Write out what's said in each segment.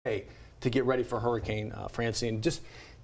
to get ready for Hurricane Francine.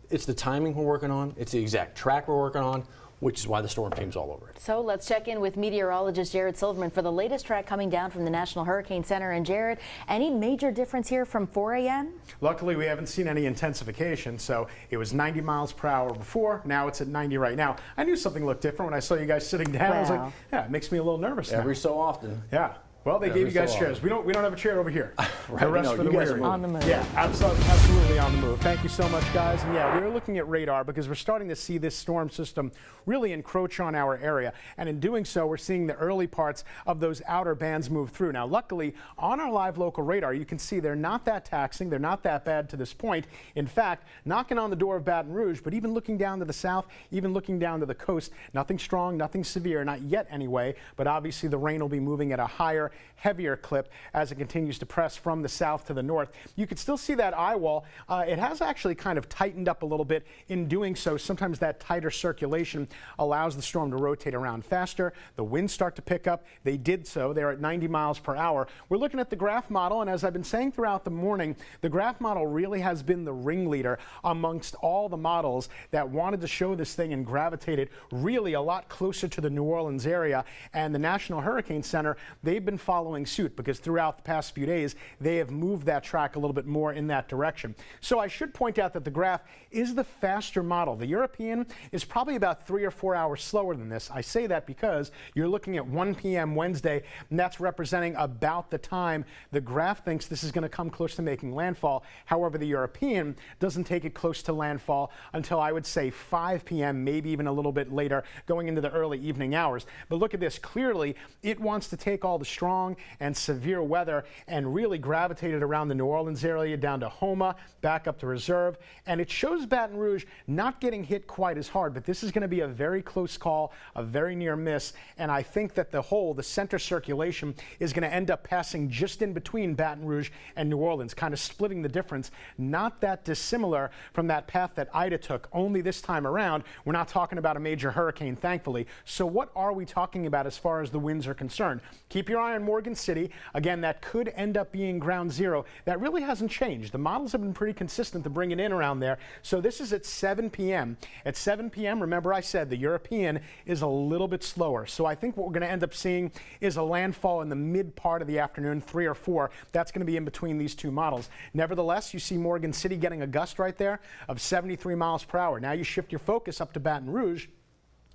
It's the timing we're working on. It's the exact track we're working on, which is why the storm team's all over it. So let's check in with meteorologist Jared Silverman for the latest track coming down from the National Hurricane Center. And Jared, any major difference here from 4 a.m.? Luckily, we haven't seen any intensification. So it was 90 miles per hour before. Now it's at 90 right now. I knew something looked different when I saw you guys sitting down. Wow. I was like, yeah, it makes me a little nervous now. Every so often. Yeah. Well, they gave you guys chairs. We don't have a chair over here. Right, the rest for the weary. On the move. Yeah, absolutely on the move. Thank you so much, guys. And yeah, we're looking at radar because we're starting to see this storm system really encroach on our area. And in doing so, we're seeing the early parts of those outer bands move through. Now, luckily, on our live local radar, you can see they're not that taxing. They're not that bad to this point. In fact, knocking on the door of Baton Rouge, but even looking down to the south, even looking down to the coast, nothing strong, nothing severe, not yet anyway. But obviously, the rain will be moving at a higher, heavier clip as it continues to press from the south to the north. You can still see that eye wall. It has actually kind of tightened up a little bit. In doing so, sometimes that tighter circulation allows the storm to rotate around faster. The winds start to pick up. They did so. They're at 90 miles per hour. We're looking at the graph model, and as I've been saying throughout the morning, the graph model really has been the ringleader amongst all the models that wanted to show this thing and gravitated really a lot closer to the New Orleans area. And the National Hurricane Center, they've been following suit because throughout the past few days, they have moved that track a little bit more in that direction. So I should point out that the graph is the faster model. The European is probably about 3 or 4 hours slower than this. I say that because you're looking at 1 p.m. Wednesday, and that's representing about the time the graph thinks this is going to come close to making landfall. However, the European doesn't take it close to landfall until I would say 5 p.m., maybe even a little bit later, going into the early evening hours. But look at this. Clearly, it wants to take all the strong and severe weather and really gravitated around the New Orleans area down to Homa, back up to Reserve. And it shows Baton Rouge not getting hit quite as hard, but this is going to be a very close call, a very near miss. And I think that the center circulation is going to end up passing just in between Baton Rouge and New Orleans, kind of splitting the difference. Not that dissimilar from that path that Ida took, only this time around, we're not talking about a major hurricane, thankfully. So what are we talking about as far as the winds are concerned? Keep your eye on Morgan City. Again, that could end up being ground zero. That really hasn't changed. The models have been pretty consistent to bring it in around there. So this is at 7 p.m. At 7 p.m., remember I said the European is a little bit slower. So I think what we're going to end up seeing is a landfall in the mid part of the afternoon, 3 or 4. That's going to be in between these two models. Nevertheless, you see Morgan City getting a gust right there of 73 miles per hour. Now you shift your focus up to Baton Rouge.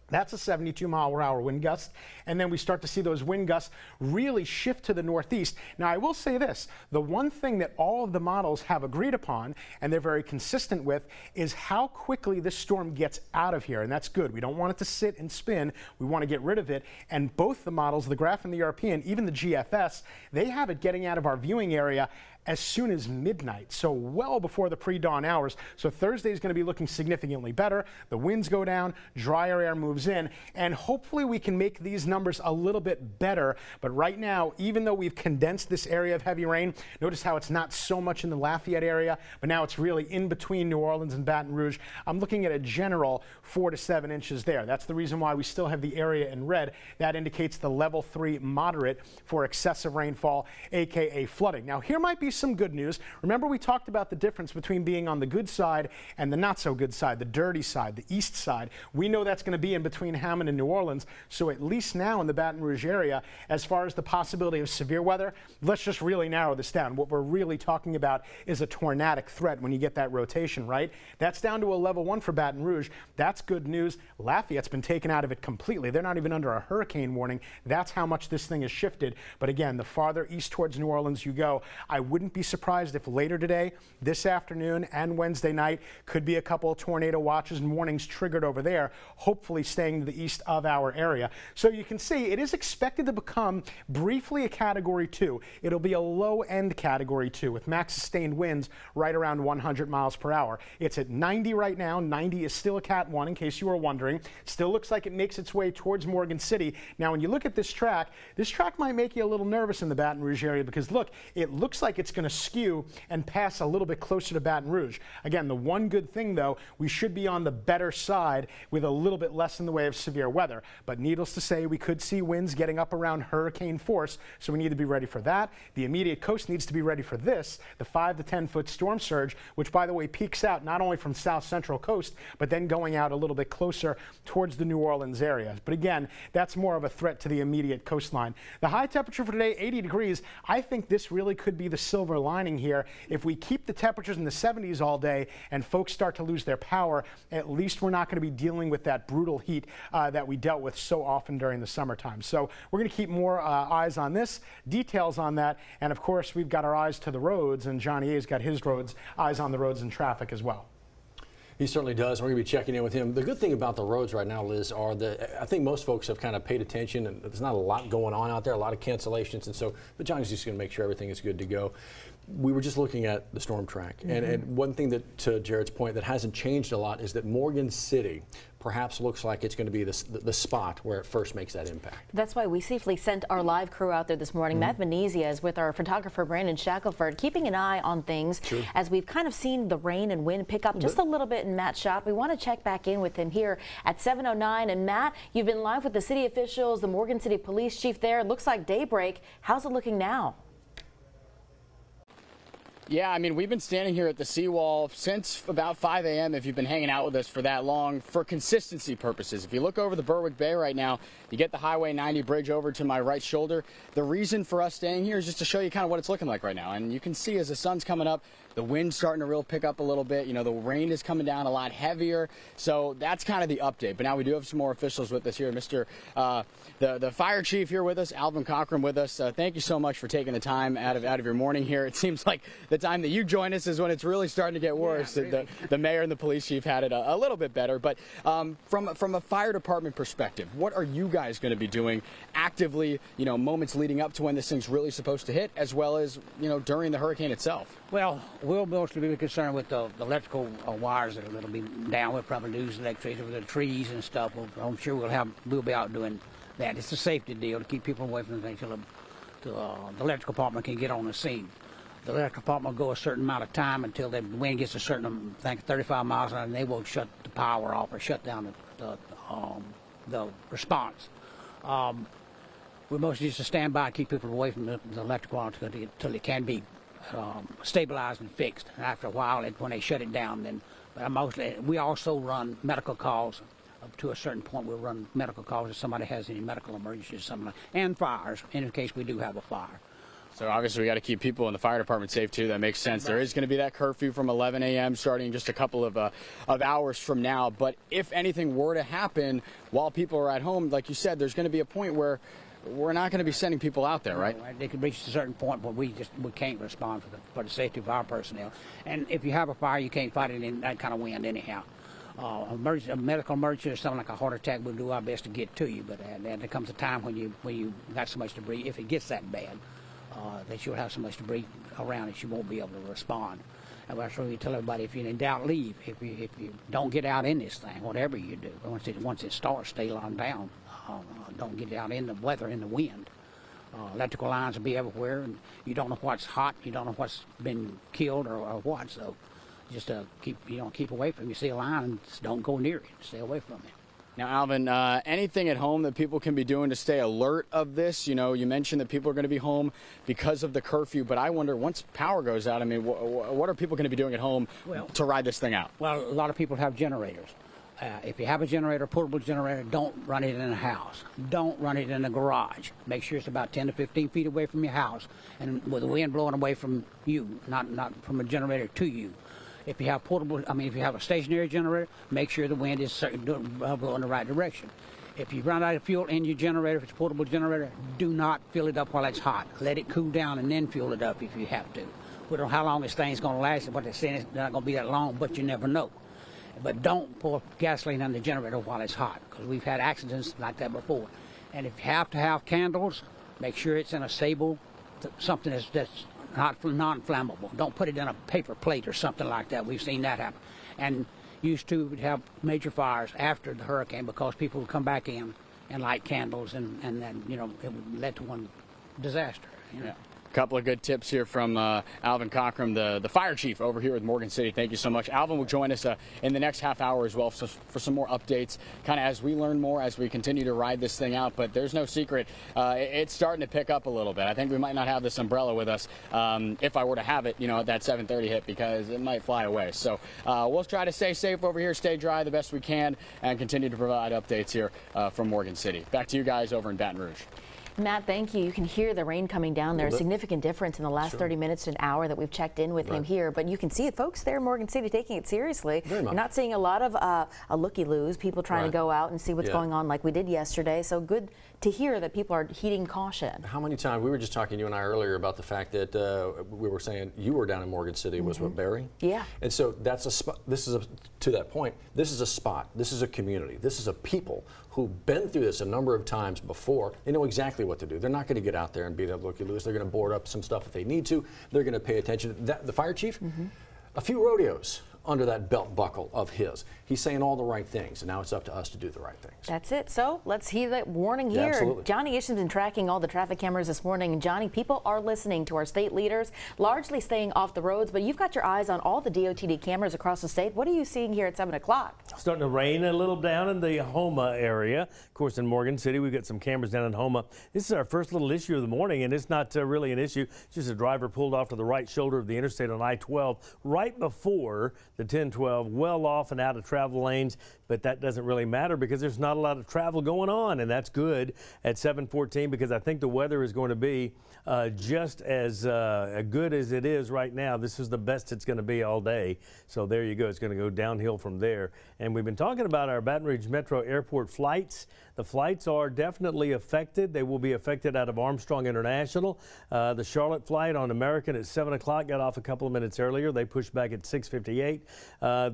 That's a 72-mile-per-hour wind gust. And then we start to see those wind gusts really shift to the northeast. Now, I will say this. The one thing that all of the models have agreed upon, and they're very consistent with, is how quickly this storm gets out of here. And that's good. We don't want it to sit and spin. We want to get rid of it. And both the models, the graph and the European, even the GFS, they have it getting out of our viewing area as soon as midnight, so well before the pre-dawn hours. So Thursday is going to be looking significantly better. The winds go down, drier air moves in, and hopefully we can make these numbers a little bit better. But right now, even though we've condensed this area of heavy rain, notice how it's not so much in the Lafayette area, but now it's really in between New Orleans and Baton Rouge. I'm looking at a general 4 to 7 inches there. That's the reason why we still have the area in red. That indicates the level 3 moderate for excessive rainfall, aka flooding. Now, here might be some good news. Remember, we talked about the difference between being on the good side and the not so good side, the dirty side, the east side. We know that's going to be in between Hammond and New Orleans. So at least now in the Baton Rouge area, as far as the possibility of severe weather, let's just really narrow this down. What we're really talking about is a tornadic threat when you get that rotation, right? That's down to a level 1 for Baton Rouge. That's good news. Lafayette's been taken out of it completely. They're not even under a hurricane warning. That's how much this thing has shifted. But again, the farther east towards New Orleans you go, I wouldn't be surprised if later today, this afternoon, and Wednesday night could be a couple of tornado watches and warnings triggered over there, hopefully staying to the east of our area. So you can see it is expected to become briefly a Category 2. It'll be a low-end Category 2 with max sustained winds right around 100 miles per hour. It's at 90 right now. 90 is still a Cat 1, in case you were wondering. Still looks like it makes its way towards Morgan City. Now, when you look at this track might make you a little nervous in the Baton Rouge area because, look, it looks like it's it's going to skew and pass a little bit closer to Baton Rouge. Again, the one good thing, though, we should be on the better side with a little bit less in the way of severe weather. But needless to say, we could see winds getting up around hurricane force, so we need to be ready for that. The immediate coast needs to be ready for this, the 5 to 10 foot storm surge, which, by the way, peaks out not only from south central coast, but then going out a little bit closer towards the New Orleans area. But again, that's more of a threat to the immediate coastline. The high temperature for today, 80 degrees. I think this really could be the silver lining here. If we keep the temperatures in the 70s all day and folks start to lose their power, at least we're not going to be dealing with that brutal heat that we dealt with so often during the summertime. So we're going to keep more eyes on this, details on that, and of course we've got our eyes to the roads, and Johnny A's got his eyes on the roads and traffic as well. He certainly does. We're going to be checking in with him. The good thing about the roads right now, Liz, are that I think most folks have kind of paid attention, and there's not a lot going on out there, a lot of cancellations, and so the Johnny's just going to make sure everything is good to go. We were just looking at the storm track, and one thing that, to Jared's point, that hasn't changed a lot is that Morgan City perhaps looks like it's going to be the spot where it first makes that impact. That's why we safely sent our live crew out there this morning. Matt Venezia is with our photographer Brandon Shackelford, keeping an eye on things as we've kind of seen the rain and wind pick up just a little bit in Matt's shop. We want to check back in with him here at 7:09. And Matt, you've been live with the city officials, the Morgan City Police Chief there. It looks like daybreak. How's it looking now? Yeah, I mean, we've been standing here at the seawall since about 5 a.m. if you've been hanging out with us for that long, for consistency purposes. If you look over the Berwick Bay right now, you get the Highway 90 bridge over to my right shoulder. The reason for us staying here is just to show you kind of what it's looking like right now. And you can see as the sun's coming up, the wind's starting to really pick up a little bit. You know, the rain is coming down a lot heavier. So that's kind of the update. But now we do have some more officials with us here. The fire chief here with us, Alvin Cochran with us. Thank you so much for taking the time out of your morning here. It seems like the time that you join us is when it's really starting to get worse. Yeah, the mayor and the police chief had it a little bit better. But from a fire department perspective, what are you guys going to be doing actively, you know, moments leading up to when this thing's really supposed to hit, as well as, you know, during the hurricane itself? Well, we'll mostly be concerned with the electrical wires that are going to be down. We'll probably lose electricity with the trees and stuff. I'm sure we'll be out doing that. It's a safety deal to keep people away from the thing till the electrical department can get on the scene. The electrical department will go a certain amount of time until the wind gets a certain, I think, 35 miles an hour, and they will shut the power off or shut down the response. We mostly just stand by and keep people away from the electrical until it can be stabilized and fixed. And after a while, when they shut it down, then we also run medical calls. Up to a certain point, we'll run medical calls if somebody has any medical emergency or something, and fires in case we do have a fire. So obviously we got to keep people in the fire department safe too. That makes sense. There is going to be that curfew from 11 a.m. starting just a couple of hours from now. But if anything were to happen while people are at home, like you said, there's going to be a point where we're not going to be sending people out there, right? They could reach a certain point where we can't respond for the safety of our personnel. And if you have a fire, you can't fight it in that kind of wind anyhow. A medical emergency or something like a heart attack, we'll do our best to get to you. But there comes a time when you got so much debris, if it gets that bad, that you'll have so much debris around that you won't be able to respond. And that's why we tell everybody, if you're in doubt, leave. If you don't get out in this thing, whatever you do, once it starts, stay lying down. Don't get out in the weather, in the wind. Electrical lines will be everywhere, and you don't know what's hot, you don't know what's been killed or what. So just keep away from it. You see a line, and just don't go near it. Stay away from it. Now, Alvin, anything at home that people can be doing to stay alert of this? You know, you mentioned that people are going to be home because of the curfew, but I wonder, once power goes out, I mean, what are people going to be doing at home to ride this thing out? Well, a lot of people have generators. If you have a generator, portable generator, don't run it in a house. Don't run it in a garage. Make sure it's about 10 to 15 feet away from your house, and with the wind blowing away from you, not from a generator to you. If you have if you have a stationary generator, make sure the wind is blowing in the right direction. If you run out of fuel in your generator, if it's a portable generator, do not fill it up while it's hot. Let it cool down and then fuel it up if you have to. We don't know how long this thing's going to last. What they're saying is not going to be that long, but you never know. But don't pour gasoline on the generator while it's hot, because we've had accidents like that before. And if you have to have candles, make sure it's in a stable, something that's not non-flammable. Don't put it in a paper plate or something like that. We've seen that happen. And used to have major fires after the hurricane because people would come back in and light candles, and then, you know, it would lead to one disaster. You know? Yeah. Couple of good tips here from Alvin Cockrum, the fire chief over here with Morgan City. Thank you so much. Alvin will join us in the next half hour as well for some more updates, kind of as we learn more, as we continue to ride this thing out. But there's no secret, it's starting to pick up a little bit. I think we might not have this umbrella with us if I were to have it, at that 7:30 hit, because it might fly away. So we'll try to stay safe over here, stay dry the best we can, and continue to provide updates here from Morgan City. Back to you guys over in Baton Rouge. Matt, thank you. You can hear the rain coming down there. A significant difference in the last 30 minutes to an hour that we've checked in with him here. But you can see folks there in Morgan City taking it seriously. You're not seeing a lot of a looky-loos, people trying to go out and see what's going on like we did yesterday. So good to hear that people are heeding caution. How many times, we were just talking, you and I, earlier about the fact that we were saying you were down in Morgan City, was what, Barry? Yeah. And so that's a spot, to that point, this is a spot, this is a community, this is a people who've been through this a number of times before. They know exactly what to do. They're not going to get out there and be that looky-loos. They're going to board up some stuff if they need to. They're going to pay attention. The fire chief, a few rodeos under that belt buckle of his. He's saying all the right things, and now it's up to us to do the right things. That's it. So let's hear that warning here. Absolutely. Johnny Isham's been tracking all the traffic cameras this morning. And Johnny, people are listening to our state leaders, largely staying off the roads, but you've got your eyes on all the DOTD cameras across the state. What are you seeing here at 7 o'clock? Starting to rain a little down in the Houma area. Of course, in Morgan City, we've got some cameras down in Houma. This is our first little issue of the morning, and it's not really an issue. It's just a driver pulled off to the right shoulder of the interstate on I-12 right before the 1012, well off and out of travel lanes. But that doesn't really matter because there's not a lot of travel going on, and that's good at 7:14 because I think the weather is going to be just as good as it is right now. This is the best it's going to be all day. So there you go. It's going to go downhill from there. And we've been talking about our Baton Rouge Metro Airport flights. The flights are definitely affected. They will be affected out of Armstrong International. The Charlotte flight on American at 7 o'clock got off a couple of minutes earlier. They pushed back at 6:58.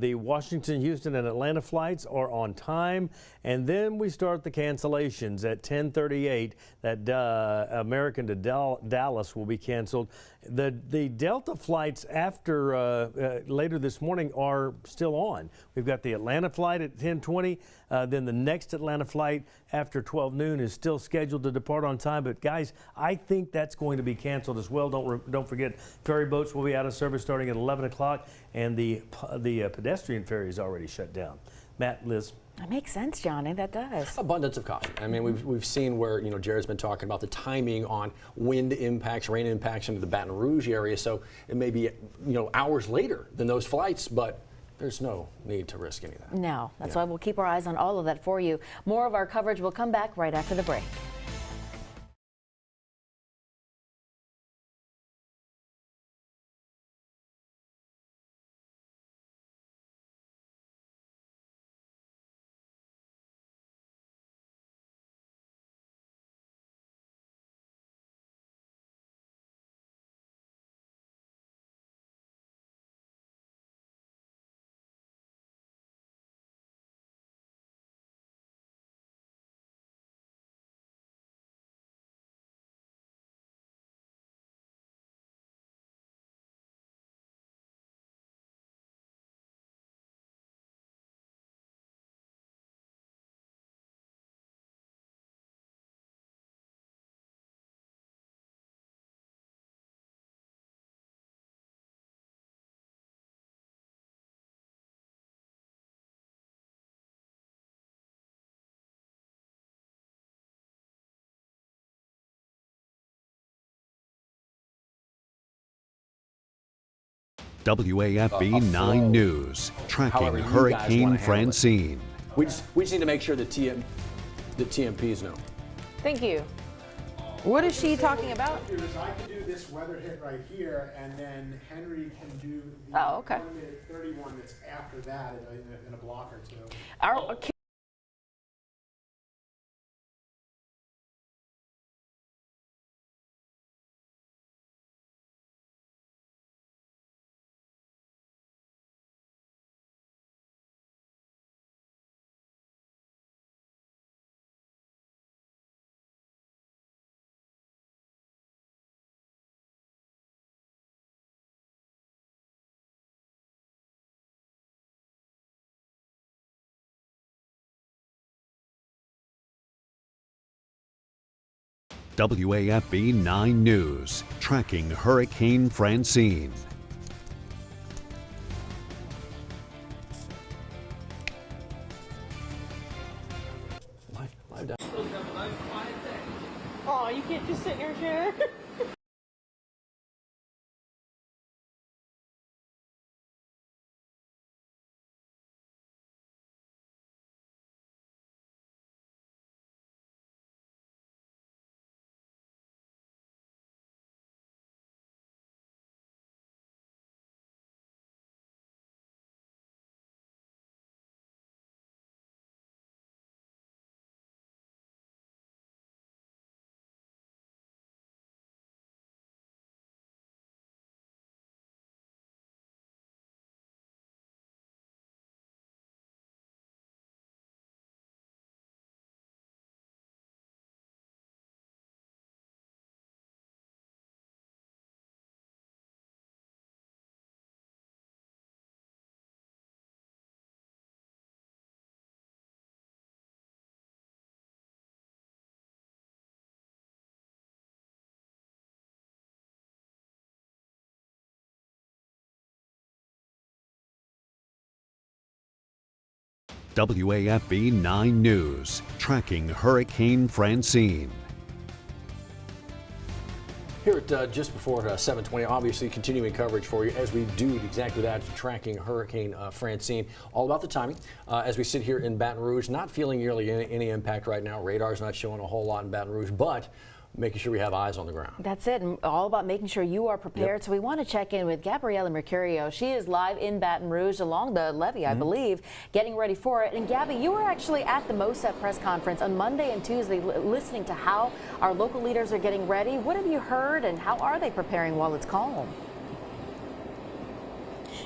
The Washington, Houston, and Atlanta flights are on time. And then we start the cancellations at 10:38. That American to Dallas will be canceled. The Delta flights after later this morning are still on. We've got the Atlanta flight at 10:20. Then the next Atlanta flight after 12 noon is still scheduled to depart on time. But guys, I think that's going to be canceled as well. Don't forget, ferry boats will be out of service starting at 11 o'clock, and the pedestrian ferry is already shut down. Matt, Liz. That makes sense, Johnny. That does. Abundance of caution. I mean, we've seen where Jared's been talking about the timing on wind impacts, rain impacts into the Baton Rouge area. So it may be hours later than those flights, but there's no need to risk any of that. No, that's why we'll keep our eyes on all of that for you. More of our coverage will come back right after the break. WAFB 9 News, tracking however you guys Hurricane wanna handle it. Francine. We just need to make sure the TMPs know. Thank you. What is she talking about? I can do this weather hit right here, and then Henry can do the 1-minute 31 that's after that in a block or two. Our WAFB 9 News, tracking Hurricane Francine. Oh, you can't just sit in your chair. WAFB 9 News, tracking Hurricane Francine. Here at just before 7:20, obviously continuing coverage for you as we do exactly that, tracking Hurricane Francine. All about the timing. As we sit here in Baton Rouge, not feeling nearly any impact right now. Radar's not showing a whole lot in Baton Rouge, but making sure we have eyes on the ground. That's it, and all about making sure you are prepared. Yep. So we want to check in with Gabriella Mercurio. She is live in Baton Rouge along the levee, I believe, getting ready for it. And Gabby, you were actually at the Sept press conference on Monday and Tuesday listening to how our local leaders are getting ready. What have you heard and how are they preparing while it's calm?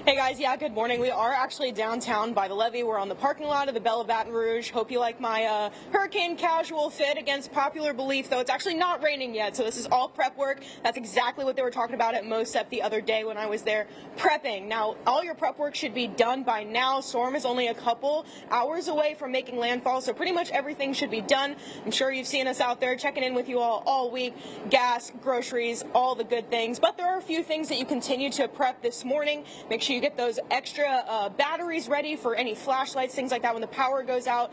Hey guys, yeah, good morning. We are actually downtown by the levee. We're on the parking lot of the Belle of Baton Rouge. Hope you like my hurricane casual fit. Against popular belief, though, it's actually not raining yet, so this is all prep work. That's exactly what they were talking about at Sept the other day when I was there prepping. Now, all your prep work should be done by now. Storm is only a couple hours away from making landfall, so pretty much everything should be done. I'm sure you've seen us out there checking in with you all week. Gas, groceries, all the good things. But there are a few things that you continue to prep this morning. Make sure you get those extra batteries ready for any flashlights, things like that when the power goes out.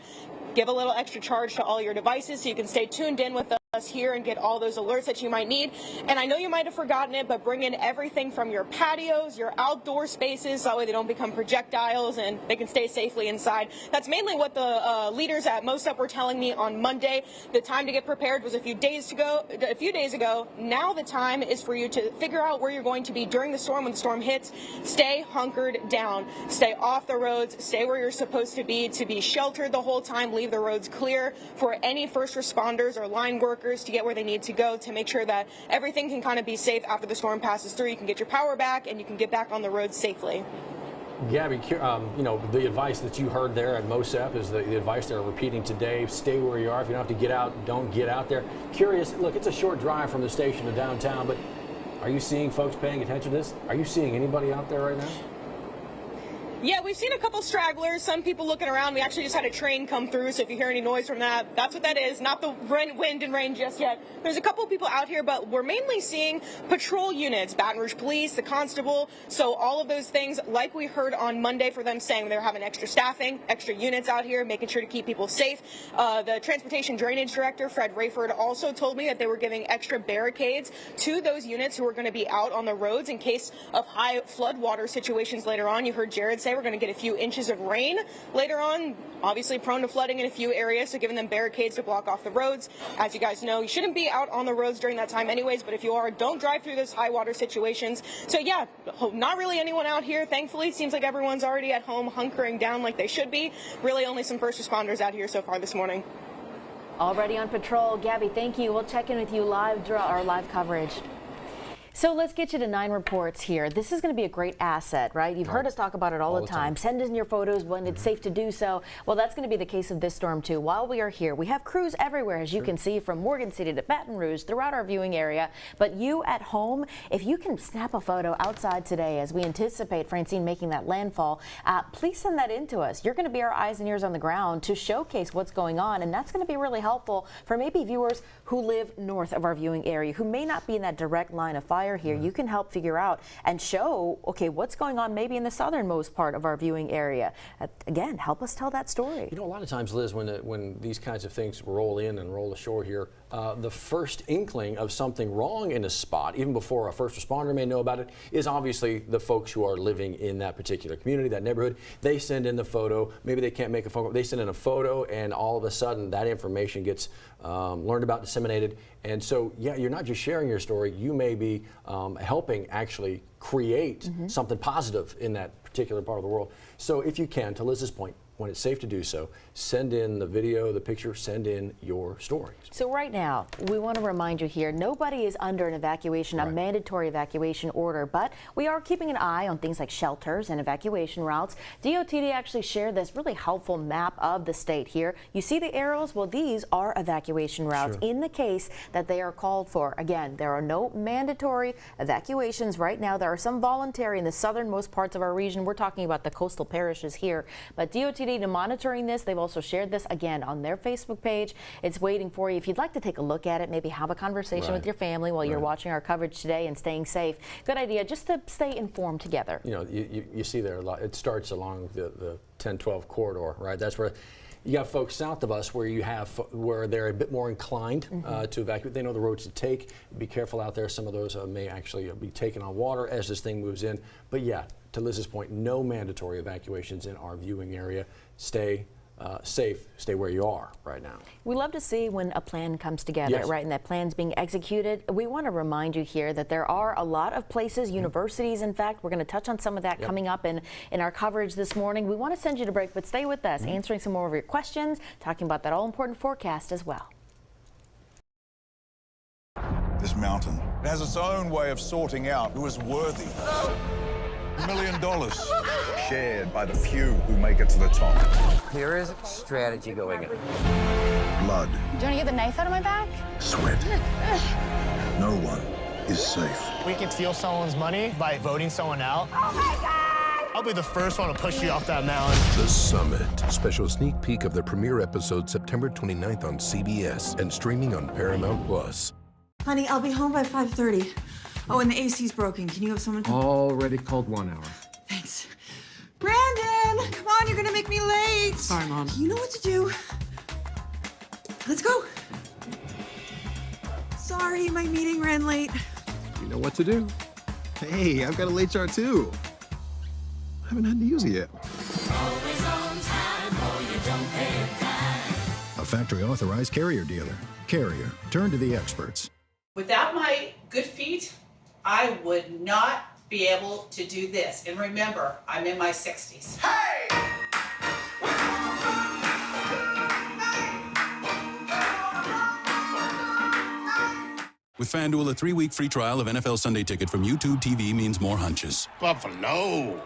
Give a little extra charge to all your devices so you can stay tuned in with us here and get all those alerts that you might need. And I know you might have forgotten it, but bring in everything from your patios, your outdoor spaces, so that way they don't become projectiles and they can stay safely inside. That's mainly what the leaders at Sept were telling me on Monday. The time to get prepared was a few days ago. Now the time is for you to figure out where you're going to be during the storm when the storm hits. Stay hunkered down. Stay off the roads. Stay where you're supposed to be sheltered the whole time. Leave the roads clear for any first responders or line workers to get where they need to go to make sure that everything can kind of be safe after the storm passes through. You can get your power back and you can get back on the road safely. Gabby, you know, the advice that you heard there at Sept is the advice they're repeating today. Stay where you are. If you don't have to get out, don't get out there. Curious, look, it's a short drive from the station to downtown, but are you seeing folks paying attention to this? Are you seeing anybody out there right now? Yeah, we've seen a couple stragglers, some people looking around. We actually just had a train come through, so if you hear any noise from that, that's what that is. Not the wind and rain just yet. There's a couple people out here, but we're mainly seeing patrol units, Baton Rouge Police, the Constable. So all of those things, like we heard on Monday for them saying they're having extra staffing, extra units out here, making sure to keep people safe. The Transportation Drainage Director, Fred Rayford, also told me that they were giving extra barricades to those units who are going to be out on the roads in case of high floodwater situations later on. You heard Jared say we're going to get a few inches of rain later on, obviously prone to flooding in a few areas, so giving them barricades to block off the roads. As you guys know, you shouldn't be out on the roads during that time anyways, but if you are, don't drive through those high water situations. So yeah, not really anyone out here, thankfully. Seems like everyone's already at home hunkering down like they should be. Really only some first responders out here so far this morning. Already on patrol. Gabby, thank you. We'll check in with you live, our live coverage. So let's get you to 9 reports here. This is going to be a great asset, right? You've heard us talk about it all the time. Send in your photos when it's safe to do so. Well, that's going to be the case of this storm too. While we are here, we have crews everywhere, as you can see, from Morgan City to Baton Rouge throughout our viewing area. But you at home, if you can snap a photo outside today as we anticipate Francine making that landfall, please send that in to us. You're going to be our eyes and ears on the ground to showcase what's going on, and that's going to be really helpful for maybe viewers who live north of our viewing area, who may not be in that direct line of fire here. You can help figure out and show, okay, what's going on maybe in the southernmost part of our viewing area. Again, help us tell that story. You know, a lot of times, Liz, when these kinds of things roll in and roll ashore here, the first inkling of something wrong in a spot, even before a first responder may know about it, is obviously the folks who are living in that particular community, that neighborhood. They send in the photo. Maybe they can't make a phone call. They send in a photo, and all of a sudden that information gets learned about, disseminated. And so, yeah, you're not just sharing your story. You may be helping actually create something positive in that particular part of the world. So if you can, to Liz's point, when it's safe to do so, send in the video, the picture, send in your stories. So right now, we want to remind you here, nobody is under an evacuation, a mandatory evacuation order, but we are keeping an eye on things like shelters and evacuation routes. DOTD actually shared this really helpful map of the state here. You see the arrows? Well, these are evacuation routes in the case that they are called for. Again, there are no mandatory evacuations right now. There are some voluntary in the southernmost parts of our region. We're talking about the coastal parishes here, but DOTD monitoring this. They've also shared this again on their Facebook page. It's waiting for you. If you'd like to take a look at it, maybe have a conversation with your family while you're watching our coverage today and staying safe. Good idea, just to stay informed together. You know, you see there a lot. It starts along the 10-12 corridor, right? That's where you got folks south of us where they're a bit more inclined to evacuate. They know the roads to take. Be careful out there. Some of those may actually be taken on water as this thing moves in. But yeah, to Liz's point, no mandatory evacuations in our viewing area. Stay safe, stay where you are right now. We love to see when a plan comes together, right, and that plan's being executed. We want to remind you here that there are a lot of places, universities, in fact, we're going to touch on some of that coming up in our coverage this morning. We want to send you to break, but stay with us, answering some more of your questions, talking about that all-important forecast as well. This mountain has its own way of sorting out who is worthy. $1 million shared by the few who make it to the top. There is strategy going in. Blood. Do you want to get the knife out of my back? Sweat. No one is safe. We can steal someone's money by voting someone out. Oh my God! I'll be the first one to push you off that mountain. The Summit. Special sneak peek of the premiere episode September 29th on CBS and streaming on Paramount Plus. Honey, I'll be home by 5:30. Oh, and the AC's broken. Can you have someone to... Already called 1 hour. Thanks. Brandon! Come on, you're gonna make me late! Sorry, Mom. You know what to do. Let's go. Sorry, my meeting ran late. You know what to do. Hey, I've got a late chart too. I haven't had to use it yet. Always on time, or you don't pay a dime. A factory authorized Carrier dealer. Carrier, turn to the experts. Without my good feet, I would not be able to do this. And remember, I'm in my 60s. Hey! With FanDuel, a 3-week free trial of NFL Sunday Ticket from YouTube TV means more hunches. Buffalo.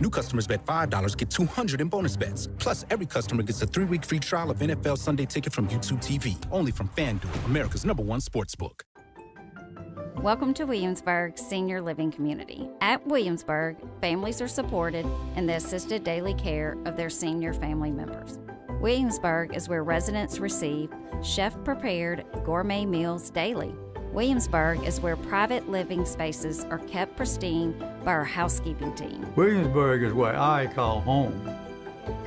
New customers bet $5, get $200 in bonus bets. Plus, every customer gets a 3-week free trial of NFL Sunday Ticket from YouTube TV. Only from FanDuel, America's #1 sportsbook. Welcome to Williamsburg Senior Living Community. At Williamsburg, families are supported in the assisted daily care of their senior family members. Williamsburg is where residents receive chef-prepared gourmet meals daily. Williamsburg is where private living spaces are kept pristine by our housekeeping team. Williamsburg is what I call home.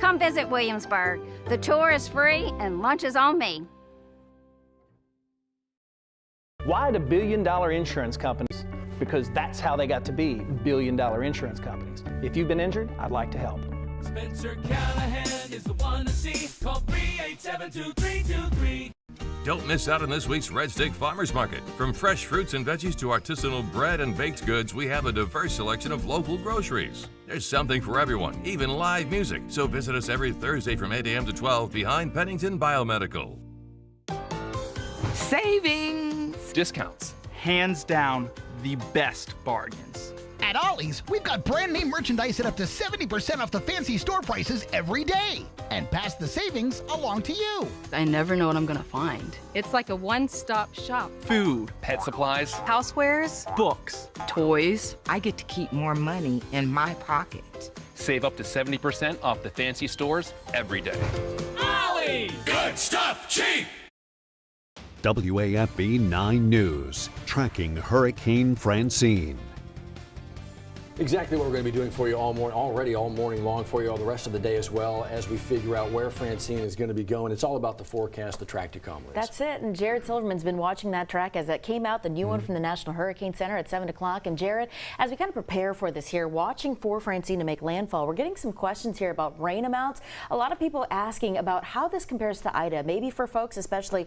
Come visit Williamsburg. The tour is free and lunch is on me. Why do billion-dollar insurance companies? Because that's how they got to be billion-dollar insurance companies. If you've been injured, I'd like to help. Spencer Callahan is the one to see. Call 387-2323. Don't miss out on this week's Red Stick Farmers Market. From fresh fruits and veggies to artisanal bread and baked goods, we have a diverse selection of local groceries. There's something for everyone, even live music. So visit us every Thursday from 8 a.m. to 12 behind Pennington Biomedical. Savings! Discounts. Hands down, the best bargains. At Ollie's, we've got brand name merchandise at up to 70% off the fancy store prices every day. And pass the savings along to you. I never know what I'm gonna find. It's like a one-stop shop. Food, pet supplies, Housewares, books, toys. I get to keep more money in my pocket. Save up to 70% off the fancy stores every day. Ollie! Good stuff, cheap! WAFB 9 News, tracking Hurricane Francine. Exactly what we're going to be doing for you all morning long for you all the rest of the day as well as we figure out where Francine is going to be going. It's all about the forecast, the track to come. Liz. That's it. And Jared Silverman's been watching that track as it came out, the new one from the National Hurricane Center at 7 o'clock. And Jared, as we kind of prepare for this here, watching for Francine to make landfall, we're getting some questions here about rain amounts. A lot of people asking about how this compares to Ida. Maybe for folks, especially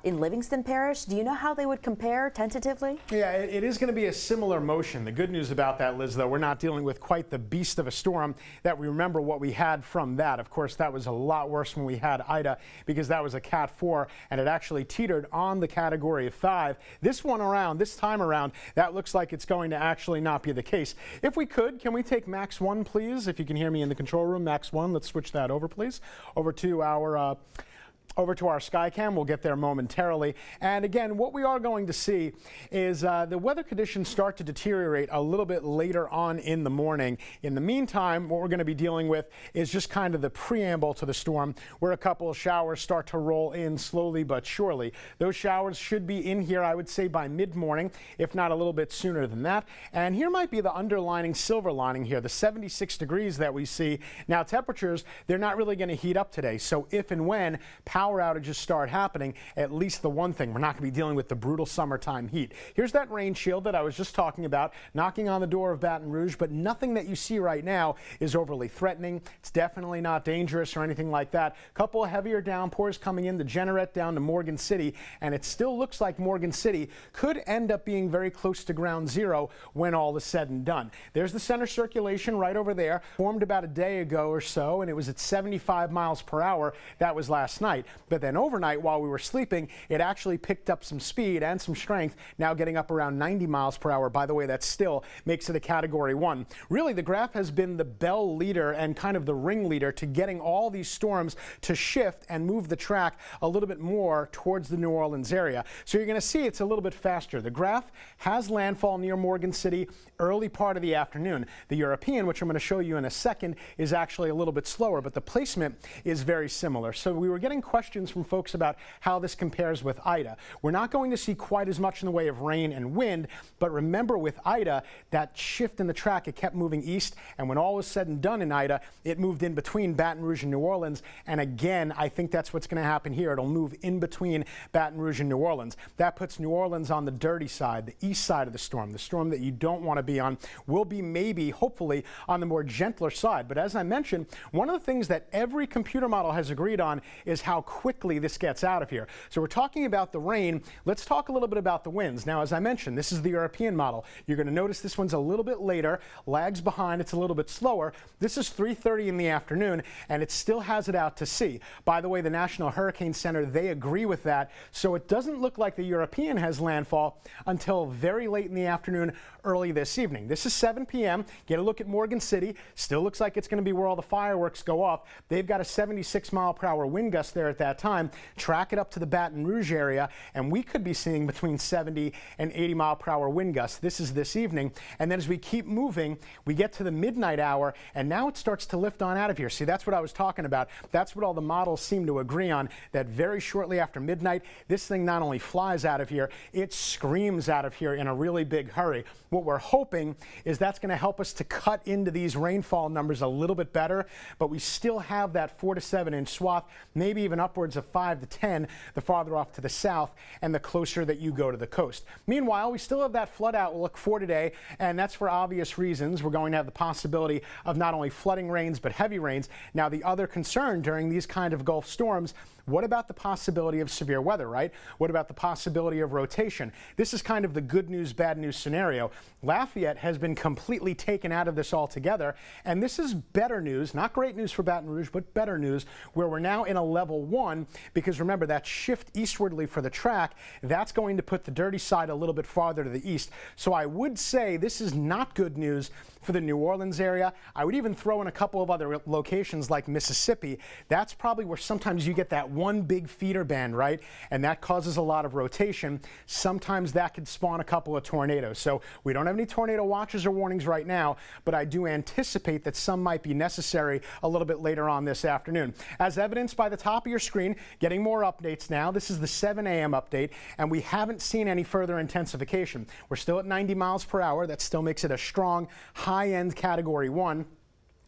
in Livingston Parish, do you know how they would compare tentatively? Yeah, it is going to be a similar motion. The good news about that, Liz, though, we're not dealing with quite the beast of a storm that we remember what we had from that. Of course, that was a lot worse when we had Ida because that was a Cat 4 and it actually teetered on the category of 5. This time around, that looks like it's going to actually not be the case. If we could, can we take Max 1, please? If you can hear me in the control room, Max 1, let's switch that over, please. Over to our Skycam. We'll get there momentarily. And again, what we are going to see is the weather conditions start to deteriorate a little bit later on in the morning. In the meantime, what we're going to be dealing with is just kind of the preamble to the storm, where a couple of showers start to roll in slowly but surely. Those showers should be in here, I would say, by mid-morning, if not a little bit sooner than that. And here might be the underlining silver lining here, the 76 degrees that we see. Now, temperatures, they're not really going to heat up today. So if and when power outages start happening, at least the one thing, we're not going to be dealing with the brutal summertime heat. Here's that rain shield that I was just talking about, knocking on the door of Baton Rouge, but nothing that you see right now is overly threatening. It's definitely not dangerous or anything like that. Couple of heavier downpours coming in the Jeanerette down to Morgan City, and it still looks like Morgan City could end up being very close to ground zero when all is said and done. There's the center circulation right over there, formed about a day ago or so, and it was at 75 miles per hour. That was last night. But then overnight, while we were sleeping, it actually picked up some speed and some strength, now getting up around 90 miles per hour. By the way, that still makes it a Category 1. Really, the graph has been the bell leader and kind of the ringleader to getting all these storms to shift and move the track a little bit more towards the New Orleans area. So you're going to see it's a little bit faster. The graph has landfall near Morgan City early part of the afternoon. The European, which I'm going to show you in a second, is actually a little bit slower, but the placement is very similar. So we were getting questions from folks about how this compares with Ida. We're not going to see quite as much in the way of rain and wind, but remember with Ida, that shift in the track, it kept moving east, and when all was said and done in Ida, it moved in between Baton Rouge and New Orleans, and again, I think that's what's going to happen here. It'll move in between Baton Rouge and New Orleans. That puts New Orleans on the dirty side, the east side of the storm that you don't want to be on, will be maybe, hopefully, on the more gentler side. But as I mentioned, one of the things that every computer model has agreed on is how quickly this gets out of here. So we're talking about the rain. Let's talk a little bit about the winds. Now, as I mentioned, this is the European model. You're going to notice this one's a little bit later, lags behind, it's a little bit slower. This is 3:30 in the afternoon, and it still has it out to sea. By the way, the National Hurricane Center, they agree with that, so it doesn't look like the European has landfall until very late in the afternoon, early this evening. This is 7 p.m. Get a look at Morgan City. Still looks like it's going to be where all the fireworks go off. They've got a 76 mile per hour wind gust there at that time. Track it up to the Baton Rouge area, and we could be seeing between 70 and 80 mile per hour wind gusts. This is this evening. And then as we keep moving, we get to the midnight hour, and now it starts to lift on out of here. See, that's what I was talking about. That's what all the models seem to agree on, that very shortly after midnight, this thing not only flies out of here, it screams out of here in a really big hurry. What we're hoping is that's going to help us to cut into these rainfall numbers a little bit better, but we still have that 4 to 7 inch swath, maybe even upwards of 5 to 10 the farther off to the south and the closer that you go to the coast. Meanwhile, we still have that flood outlook for today, and that's for obvious reasons. We're going to have the possibility of not only flooding rains but heavy rains. Now, the other concern during these kind of Gulf storms, what about the possibility of severe weather, right? What about the possibility of rotation? This is kind of the good news, bad news scenario. Lafayette has been completely taken out of this altogether, and this is better news, not great news for Baton Rouge, but better news, where we're now in a level 1, because remember that shift eastwardly for the track, that's going to put the dirty side a little bit farther to the east. So I would say this is not good news for the New Orleans area. I would even throw in a couple of other locations like Mississippi. That's probably where sometimes you get that one big feeder band, right? And that causes a lot of rotation. Sometimes that could spawn a couple of tornadoes. So we don't have any tornado watches or warnings right now, but I do anticipate that some might be necessary a little bit later on this afternoon. As evidenced by the top of your screen, getting more updates now. This is the 7 a.m. update, and we haven't seen any further intensification. We're still at 90 miles per hour. That still makes it a strong, high-end Category 1.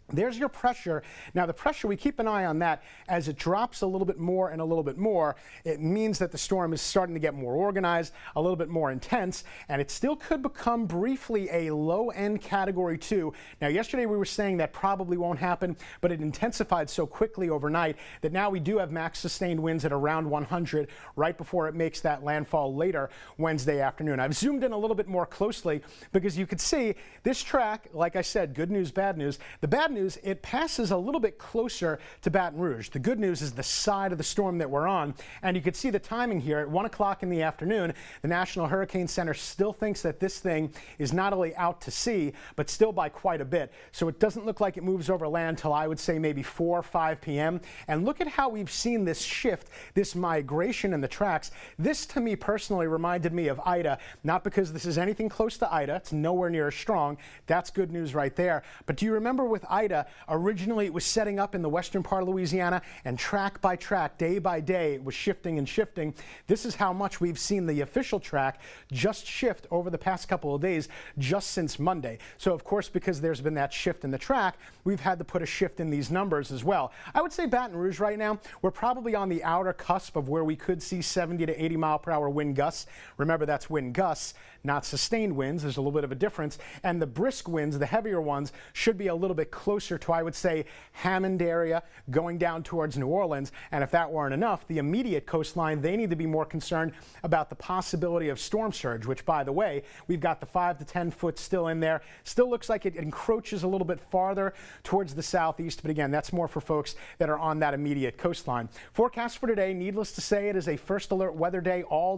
There's your pressure. Now the pressure, we keep an eye on that. As it drops a little bit more and a little bit more, it means that the storm is starting to get more organized, a little bit more intense, and it still could become briefly a low-end Category 2. Now yesterday we were saying that probably won't happen, but it intensified so quickly overnight that now we do have max sustained winds at around 100 right before it makes that landfall later Wednesday afternoon. I've zoomed in a little bit more closely because you could see this track, like I said, good news, bad news. The bad news, it passes a little bit closer to Baton Rouge. The good news is the side of the storm that we're on, and you can see the timing here at 1 o'clock in the afternoon. The National Hurricane Center still thinks that this thing is not only out to sea, but still by quite a bit. So it doesn't look like it moves over land till I would say maybe 4 or 5 p.m. And look at how we've seen this shift, this migration in the tracks. This to me personally reminded me of Ida, not because this is anything close to Ida. It's nowhere near as strong. That's good news right there. But do you remember with Ida, originally it was setting up in the western part of Louisiana, and track by track, day by day, it was shifting and shifting. This is how much we've seen the official track just shift over the past couple of days, just since Monday. So of course, because there's been that shift in the track, we've had to put a shift in these numbers as well. I would say Baton Rouge right now, we're probably on the outer cusp of where we could see 70 to 80 mile per hour wind gusts. Remember, that's wind gusts, not sustained winds. There's a little bit of a difference. And the brisk winds, the heavier ones, should be a little bit closer to, I would say, Hammond area, going down towards New Orleans. And if that weren't enough, the immediate coastline, they need to be more concerned about the possibility of storm surge, which, by the way, we've got the 5 to 10 foot still in there. Still looks like it encroaches a little bit farther towards the southeast, but again, that's more for folks that are on that immediate coastline. Forecast for today, needless to say, it is a first alert weather day, all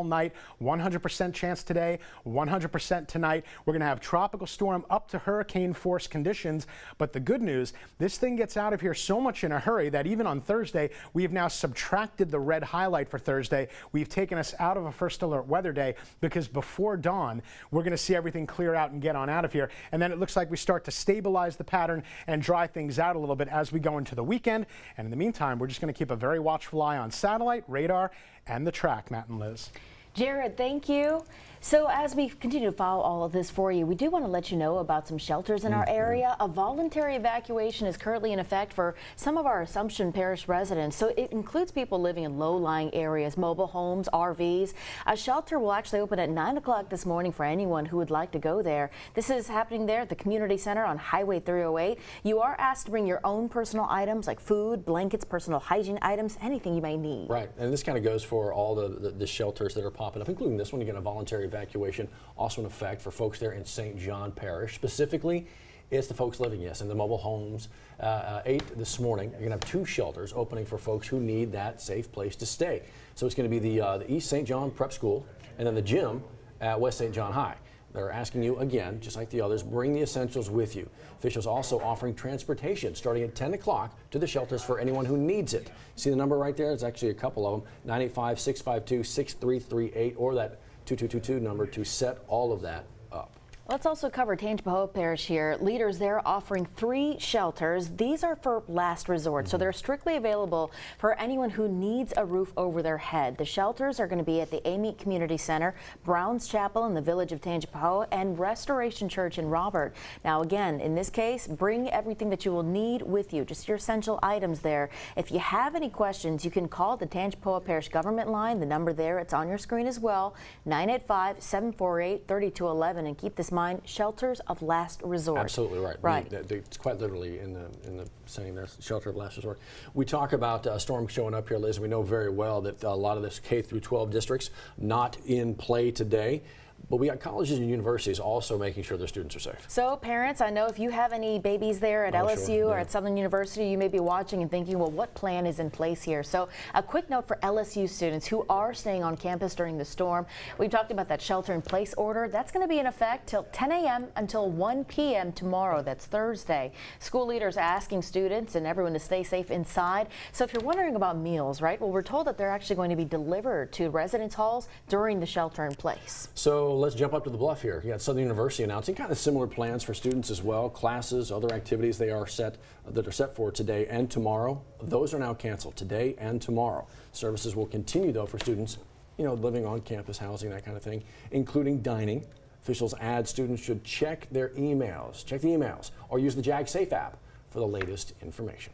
night, 100% chance today, 100% tonight. We're going to have tropical storm up to hurricane force conditions, but the good news, this thing gets out of here so much in a hurry that even on Thursday, we have now subtracted the red highlight for Thursday. We've taken us out of a first alert weather day because before dawn, we're going to see everything clear out and get on out of here. And then it looks like we start to stabilize the pattern and dry things out a little bit as we go into the weekend. And in the meantime, we're just going to keep a very watchful eye on satellite, radar, and the track, Matt and Liz. Jared, thank you. So as we continue to follow all of this for you, we do want to let you know about some shelters in our area. A voluntary evacuation is currently in effect for some of our Assumption Parish residents. So it includes people living in low-lying areas, mobile homes, RVs. A shelter will actually open at 9 o'clock this morning for anyone who would like to go there. This is happening there at the Community Center on Highway 308. You are asked to bring your own personal items like food, blankets, personal hygiene items, anything you may need. Right, and this kind of goes for all the shelters that are popping up, including this one. Again, a voluntary evacuation also in effect for folks there in St. John Parish. Specifically, it's the folks living, yes, in the mobile homes. 8 this morning, you're going to have 2 shelters opening for folks who need that safe place to stay. So it's going to be the East St. John Prep School and then the gym at West St. John High. They're asking you, again, just like the others, bring the essentials with you. Officials also offering transportation starting at 10 o'clock to the shelters for anyone who needs it. See the number right there? It's actually a couple of them, 985-652-6338, or that 2222 number to set all of that up. Let's also cover Tangipahoa Parish here. Leaders there offering 3 shelters. These are for last resort, so they're strictly available for anyone who needs a roof over their head. The shelters are going to be at the Amite Community Center, Brown's Chapel in the village of Tangipahoa, and Restoration Church in Robert. Now again, in this case, bring everything that you will need with you, just your essential items there. If you have any questions, you can call the Tangipahoa Parish government line. The number there, it's on your screen as well, 985-748-3211, and keep this mind, shelters of last resort. Absolutely right. Right. It's quite literally in the saying there, shelter of last resort. We talk about a storm showing up here, Liz, and we know very well that a lot of this K through 12 districts not in play today. But we got colleges and universities also making sure their students are safe. So parents, I know if you have any babies there at LSU sure, or at Southern University, you may be watching and thinking, well, what plan is in place here? So a quick note for LSU students who are staying on campus during the storm. We talked about that shelter-in-place order. That's going to be in effect till 10 a.m. until 1 p.m. tomorrow. That's Thursday. School leaders asking students and everyone to stay safe inside. So if you're wondering about meals, right? Well, we're told that they're actually going to be delivered to residence halls during the shelter-in-place. So let's jump up to the bluff here. You got Southern University announcing kind of similar plans for students as well. Classes, other activities that are set for today and tomorrow. Those are now canceled today and tomorrow. Services will continue though for students, living on campus, housing, that kind of thing, including dining. Officials add students should check the emails, or use the Jag Safe app for the latest information.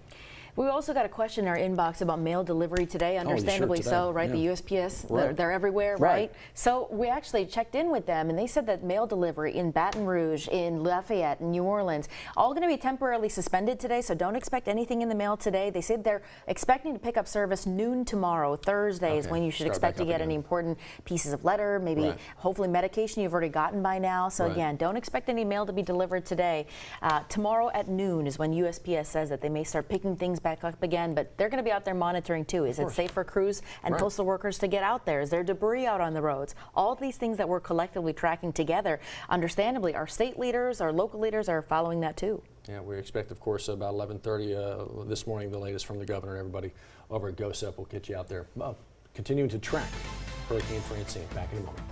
We also got a question in our inbox about mail delivery today, understandably so, right? Yeah. The USPS, they're everywhere, right? So we actually checked in with them and they said that mail delivery in Baton Rouge, in Lafayette, in New Orleans, all going to be temporarily suspended today, so don't expect anything in the mail today. They said they're expecting to pick up service noon tomorrow. Thursday is when you should expect to get any important pieces of letter, maybe hopefully medication you've already gotten by now. So again, don't expect any mail to be delivered today. Tomorrow at noon is when USPS says that they may start picking things back up again, but they're going to be out there monitoring too. Is it safe for crews and postal workers to get out there? Is there debris out on the roads? All these things that we're collectively tracking together. Understandably, our state leaders, our local leaders are following that too. Yeah, we expect, of course, about 11:30 this morning, the latest from the governor and everybody over at GoSep will get you out there. Continuing to track Hurricane Francine. Back in a moment.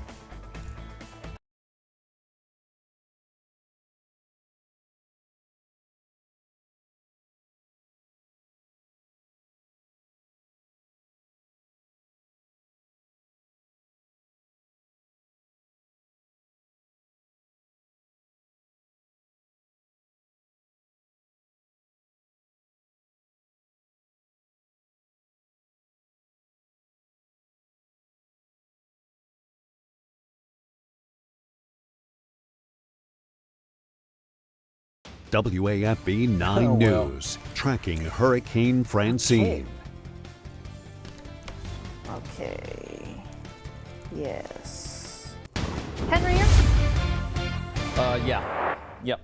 WAFB 9 News, tracking Hurricane Francine. Okay. Yes. Henry, here? Yeah. Yep.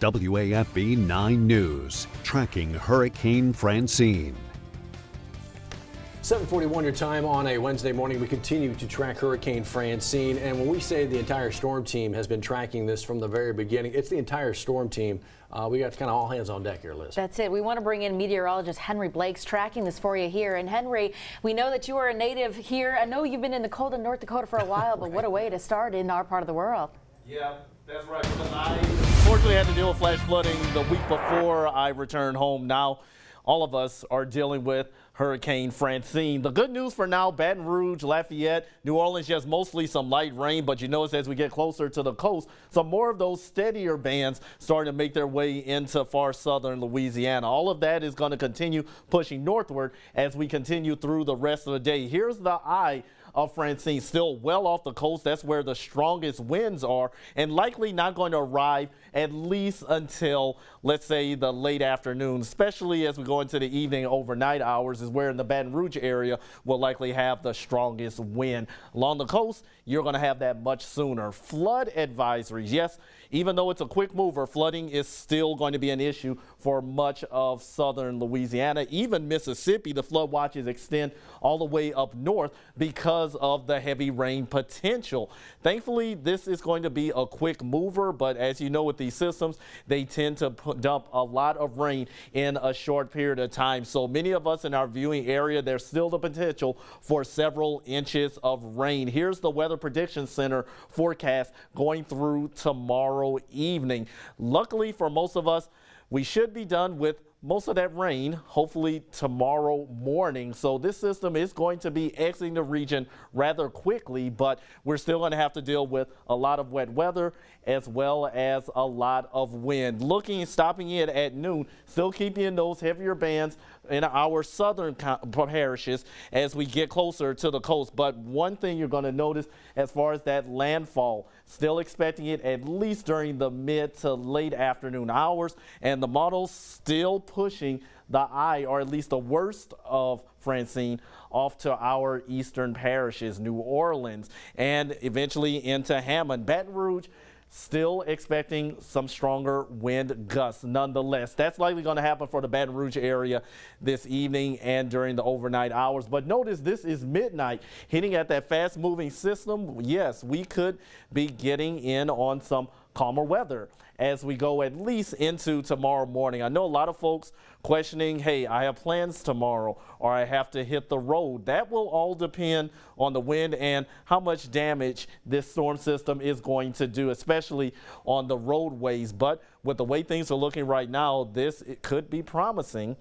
WAFB 9 News, tracking Hurricane Francine. 7:41 your time on a Wednesday morning. We continue to track Hurricane Francine, and when we say the entire storm team has been tracking this from the very beginning, it's the entire storm team. We got kind of all hands on deck here, Liz. That's it. We want to bring in meteorologist Henry Blake's tracking this for you here. And Henry, we know that you are a native here. I know you've been in the cold in North Dakota for a while, but what a way to start in our part of the world. Yeah, that's right. Because I fortunately had to deal with flash flooding the week before I returned home. Now, all of us are dealing with Hurricane Francine. The good news for now, Baton Rouge, Lafayette, New Orleans, just mostly some light rain, but you notice as we get closer to the coast, some more of those steadier bands starting to make their way into far southern Louisiana. All of that is going to continue pushing northward as we continue through the rest of the day. Here's the eye of Francine, still well off the coast. That's where the strongest winds are, and likely not going to arrive at least until, let's say, the late afternoon, especially as we go into the evening overnight hours is where in the Baton Rouge area will likely have the strongest wind. Along the coast, you're going to have that much sooner. Flood advisories, yes, even though it's a quick mover, flooding is still going to be an issue for much of southern Louisiana. Even Mississippi, the flood watches extend all the way up north because of the heavy rain potential. Thankfully, this is going to be a quick mover, but as you know with these systems, they tend to dump a lot of rain in a short period of time. So many of us in our viewing area, there's still the potential for several inches of rain. Here's the Weather Prediction Center forecast going through tomorrow evening. Luckily for most of us, we should be done with most of that rain hopefully tomorrow morning. So this system is going to be exiting the region rather quickly, but we're still going to have to deal with a lot of wet weather as well as a lot of wind. Stopping it at noon, still keeping those heavier bands in our southern parishes as we get closer to the coast. But one thing you're going to notice as far as that landfall, still expecting it at least during the mid to late afternoon hours, and the models still pushing the eye, or at least the worst of Francine, off to our eastern parishes, New Orleans, and eventually into Hammond. Baton Rouge, still expecting some stronger wind gusts nonetheless. That's likely going to happen for the Baton Rouge area this evening and during the overnight hours. But notice this is midnight, hitting at that fast moving system. Yes, we could be getting in on some calmer weather as we go at least into tomorrow morning. I know a lot of folks questioning, hey, I have plans tomorrow or I have to hit the road. That will all depend on the wind and how much damage this storm system is going to do, especially on the roadways. But with the way things are looking right now, it could be promising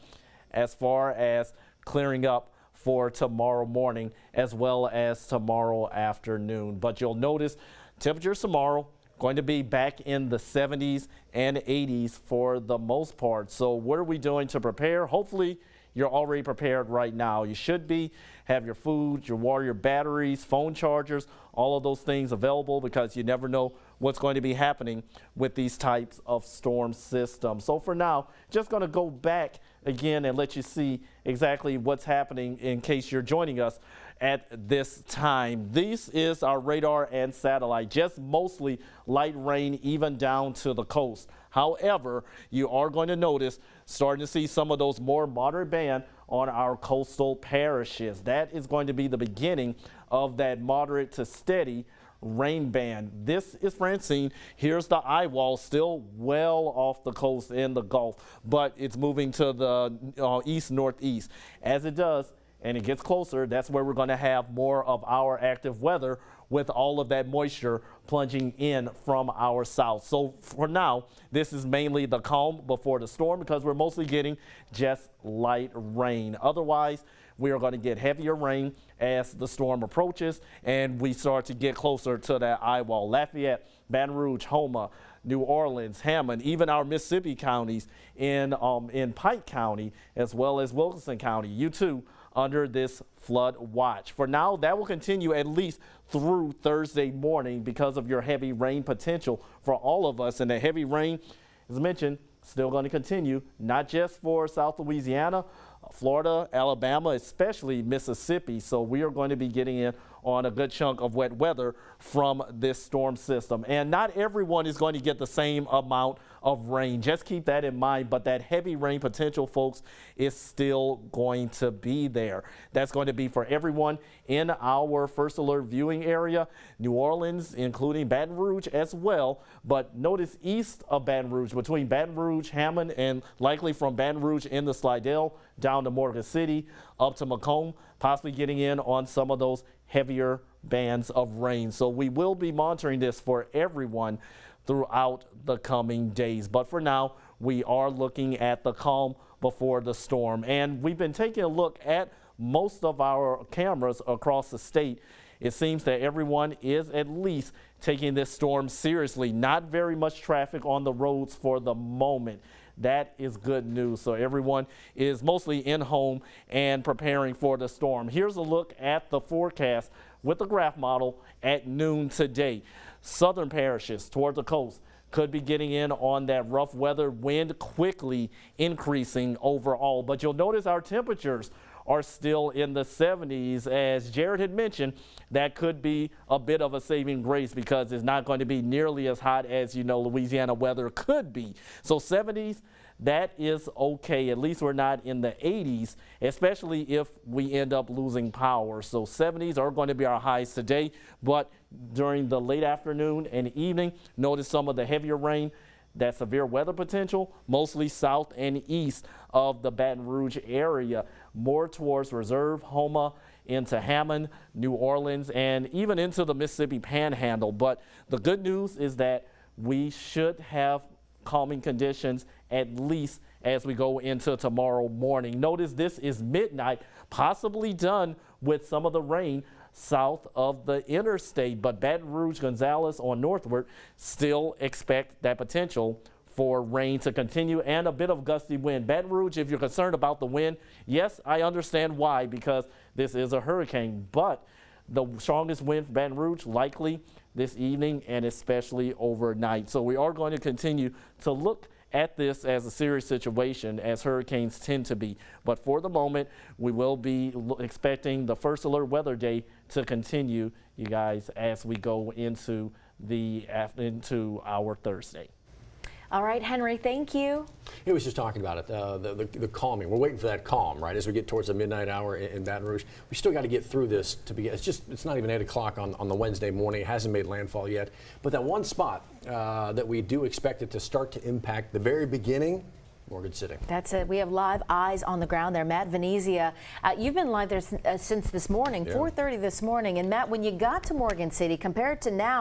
as far as clearing up for tomorrow morning as well as tomorrow afternoon. But you'll notice temperatures tomorrow going to be back in the 70s and 80s for the most part. So what are we doing to prepare? Hopefully you're already prepared right now. You should have your food, your water, your batteries, phone chargers, all of those things available, because you never know what's going to be happening with these types of storm systems. So for now, just going to go back again and let you see exactly what's happening in case you're joining us at this time. This is our radar and satellite, just mostly light rain even down to the coast. However, you are going to notice starting to see some of those more moderate band on our coastal parishes. That is going to be the beginning of that moderate to steady rain band. This is Francine. Here's the eye wall, still well off the coast in the Gulf, but it's moving to the east-northeast. As it does, and it gets closer, that's where we're going to have more of our active weather with all of that moisture plunging in from our south. So for now, this is mainly the calm before the storm, because we're mostly getting just light rain. Otherwise, we are going to get heavier rain as the storm approaches and we start to get closer to that eye wall. Lafayette, Baton Rouge, Houma, New Orleans, Hammond, even our Mississippi counties in Pike County, as well as Wilkinson County, you too, under this flood watch. For now, that will continue at least through Thursday morning because of your heavy rain potential for all of us. And the heavy rain, as mentioned, still going to continue, not just for South Louisiana, Florida, Alabama, especially Mississippi. So we are going to be getting in on a good chunk of wet weather from this storm system. And not everyone is going to get the same amount of rain. Just keep that in mind. But that heavy rain potential, folks, is still going to be there. That's going to be for everyone in our first alert viewing area, New Orleans, including Baton Rouge as well. But notice east of Baton Rouge, between Baton Rouge, Hammond, and likely from Baton Rouge into Slidell down to Morgan City, up to Macomb, possibly getting in on some of those heavier bands of rain. So we will be monitoring this for everyone throughout the coming days. But for now, we are looking at the calm before the storm. And we've been taking a look at most of our cameras across the state. It seems that everyone is at least taking this storm seriously. Not very much traffic on the roads for the moment. That is good news. So everyone is mostly in home and preparing for the storm. Here's a look at the forecast with the graph model at noon today. Southern parishes toward the coast could be getting in on that rough weather, wind quickly increasing overall. But you'll notice our temperatures are still in the 70s. As Jared had mentioned, that could be a bit of a saving grace because it's not going to be nearly as hot as, Louisiana weather could be. So 70s, that is okay. At least we're not in the 80s, especially if we end up losing power. So 70s are going to be our highs today, but during the late afternoon and evening, notice some of the heavier rain. That severe weather potential, mostly south and east of the Baton Rouge area, more towards Reserve, Houma, into Hammond, New Orleans, and even into the Mississippi Panhandle. But the good news is that we should have calming conditions at least as we go into tomorrow morning. Notice this is midnight, possibly done with some of the rain south of the interstate, but Baton Rouge, Gonzales on northward still expect that potential for rain to continue and a bit of gusty wind. Baton Rouge, if you're concerned about the wind, yes, I understand why, because this is a hurricane, but the strongest wind for Baton Rouge likely this evening and especially overnight. So we are going to continue to look at this as a serious situation, as hurricanes tend to be. But for the moment, we will be expecting the first alert weather day to continue, you guys, as we go into our Thursday. All right, Henry, thank you. He was just talking about it, the calming. We're waiting for that calm, right? As we get towards the midnight hour in Baton Rouge, we still got to get through this to begin. It's not even 8 o'clock on the Wednesday morning. It hasn't made landfall yet. But that one spot that we do expect it to start to impact the very beginning, Morgan City. That's it. We have live eyes on the ground there. Matt Venezia, you've been live there since this morning, 4:30 this morning. And Matt, when you got to Morgan City, compared to now,